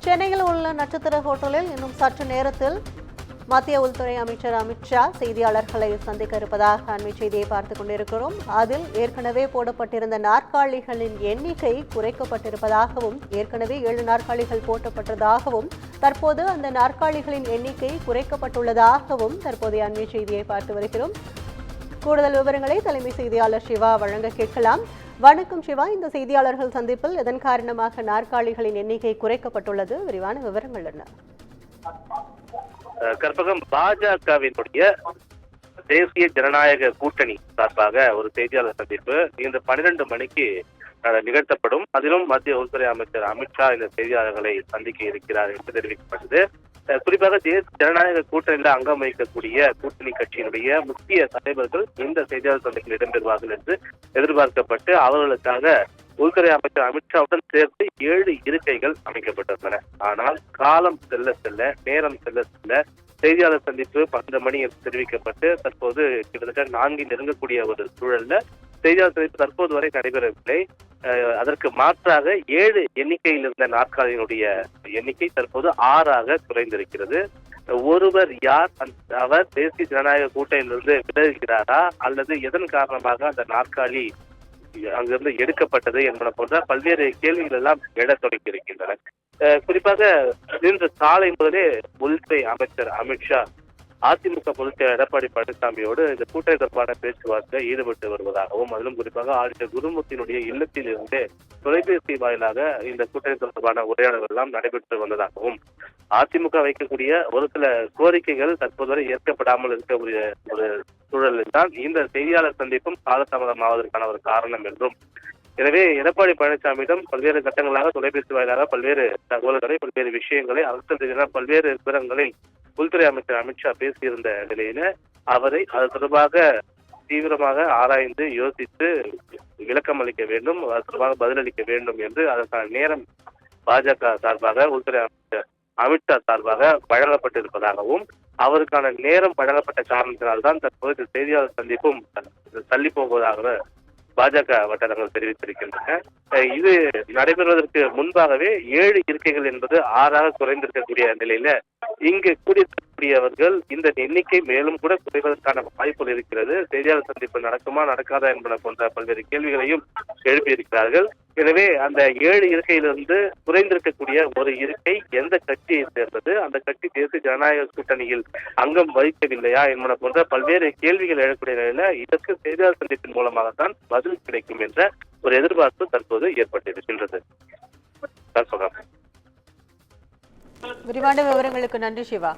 சென்னையில் உள்ள நட்சத்திர ஹோட்டலில் இன்னும் சற்று நேரத்தில் மத்திய உள்துறை அமைச்சர் அமித்ஷா செய்தியாளர்களை சந்திக்க இருப்பதாக அண்மை செய்தியை பார்த்துக் கொண்டிருக்கிறோம். அதில் ஏற்கனவே போடப்பட்டிருந்த நாற்காலிகளின் எண்ணிக்கை குறைக்கப்பட்டிருப்பதாகவும், ஏற்கனவே 7 நாற்காலிகள் போட்டப்பட்டதாகவும், தற்போது அந்த நாற்காலிகளின் எண்ணிக்கை குறைக்கப்பட்டுள்ளதாகவும் தற்போதைய அண்மை செய்தியை பார்த்து வருகிறோம். கூடுதல் விவரங்களை தலைமை செய்தியாளர் சிவா வழங்க கேட்கலாம். வணக்கம் சிவா, இந்த செய்தியாளர்கள் சந்திப்பில் இதன் காரணமாக நாற்காலிகளின் எண்ணிக்கை குறைக்கப்பட்டுள்ளது, விரிவான விவரங்கள் என்ன? கற்பகம், பாஜகவினுடைய தேசிய ஜனநாயக கூட்டணி சார்பாக ஒரு செய்தியாளர் சந்திப்பு இன்று 12 மணிக்கு நிகழ்த்தப்படும். அதிலும் மத்திய உள்துறை அமைச்சர் அமித்ஷா இந்த செய்தியாளர்களை சந்திக்க இருக்கிறார் என்று தெரிவிக்கப்பட்டது. குறிப்பாக தேசிய ஜனநாயக கூட்டணியில் அங்கம் வகிக்கக்கூடிய கூட்டணி கட்சியினுடைய முக்கிய தலைவர்கள் இந்த செய்தியாளர் சந்திப்பில் இடம்பெறுவார்கள் என்று எதிர்பார்க்கப்பட்டு அவர்களுக்காக உள்துறை அமைச்சர் அமித்ஷாவுடன் சேர்த்து 7 இருக்கைகள் அமைக்கப்பட்டிருந்தன. ஆனால் காலம் செல்ல செல்ல, நேரம் செல்ல செல்ல செய்தியாளர் சந்திப்பு 12 மணி என்று தெரிவிக்கப்பட்டு தற்போது கிட்டத்தட்ட 4 நெருங்கக்கூடிய ஒரு சூழல்ல செய்தியாளர் சந்திப்பு தற்போது வரை நடைபெறவில்லை. அதற்கு மாற்றாக 7 எண்ணிக்கையில் இருந்த நாற்காலியினுடைய எண்ணிக்கை தற்போது 6ஆக குறைந்திருக்கிறது. ஒருவர் யார், அவர் தேசிய ஜனநாயக கூட்டணியிலிருந்து விலகுகிறாரா அல்லது எதன் காரணமாக அந்த நாற்காலி அங்கிருந்து எடுக்கப்பட்டது என்பன போன்ற பல்வேறு கேள்விகள் எல்லாம் எழத் தொடங்கி இருக்கின்றன. குறிப்பாக இன்று காலை முதலே உள்துறை அமைச்சர் அமித்ஷா அதிமுக பொதுச் செயலர் எடப்பாடி பழனிசாமியோடு இந்த கூட்டணி தொடர்பான பேச்சுவார்த்தை ஈடுபட்டு வருவதாகவும், அதிலும் குறிப்பாக ஆளுநர் குருமூர்த்தியினுடைய இல்லத்தில் இருந்து தொலைபேசி வாயிலாக இந்த கூட்டணி தொடர்பான உரையாடல்கள் எல்லாம் நடைபெற்று வந்ததாகவும், அதிமுக வைக்கக்கூடிய ஒரு சில கோரிக்கைகள் தற்போது வரை ஏற்கப்படாமல் இருக்கக்கூடிய ஒரு சூழலில் தான் இந்த செய்தியாளர் சந்திப்பும் காலதாமதமாவதற்கான ஒரு காரணம் என்றும், எனவே எடப்பாடி பழனிசாமியிடம் பல்வேறு கட்டங்களாக தொலைபேசி வாயிலாக பல்வேறு தகவல்களை, பல்வேறு விஷயங்களை, அரசியல் ரீதியான பல்வேறு விவரங்களை உள்துறை அமைச்சர் அமித்ஷா பேசியிருந்த நிலையில அவரை அது தொடர்பாக தீவிரமாக ஆராய்ந்து யோசித்து விளக்கம் அளிக்க வேண்டும், அது தொடர்பாக பதிலளிக்க வேண்டும் என்று அதற்கான நேரம் பாஜக சார்பாக உள்துறை அமைச்சர் அமித்ஷா சார்பாக வழங்கப்பட்டிருப்பதாகவும், அவருக்கான நேரம் வழங்கப்பட்ட காரணத்தினால்தான் தற்போது செய்தியாளர் சந்திப்பும் தள்ளி போவதாக பாஜக வட்டாரங்கள் தெரிவித்திருக்கின்றன. இது நடைபெறுவதற்கு முன்பாகவே 7 இருக்கைகள் என்பது 6ஆக குறைந்திருக்கக்கூடிய நிலையில இங்கு கூடியிருக்கக்கூடியவர்கள் இந்த எண்ணிக்கை மேலும் கூட குறைவதற்கான வாய்ப்புகள் இருக்கிறது. செய்தியாளர் சந்திப்பு நடக்குமா நடக்காதா என்பன போன்ற பல்வேறு கேள்விகளையும் எழுப்பியிருக்கிறார்கள். எனவே அந்த 7 இருக்கையிலிருந்து குறைந்திருக்கக்கூடிய ஒரு இருக்கை எந்த கட்சியை சேர்ந்தது, அந்த கட்சி தேசிய ஜனநாயக கூட்டணியில் அங்கம் வகிக்கவில்லையா என்பன போன்ற பல்வேறு கேள்விகள் எழக்கூடிய நிலையில இதற்கு செய்தியாளர் சந்திப்பின் மூலமாகத்தான் பதில் கிடைக்கும் என்ற ஒரு எதிர்பார்ப்பு தற்போது ஏற்பட்டிருக்கின்றது. விரிவான விவரங்களுக்கு நன்றி சிவா.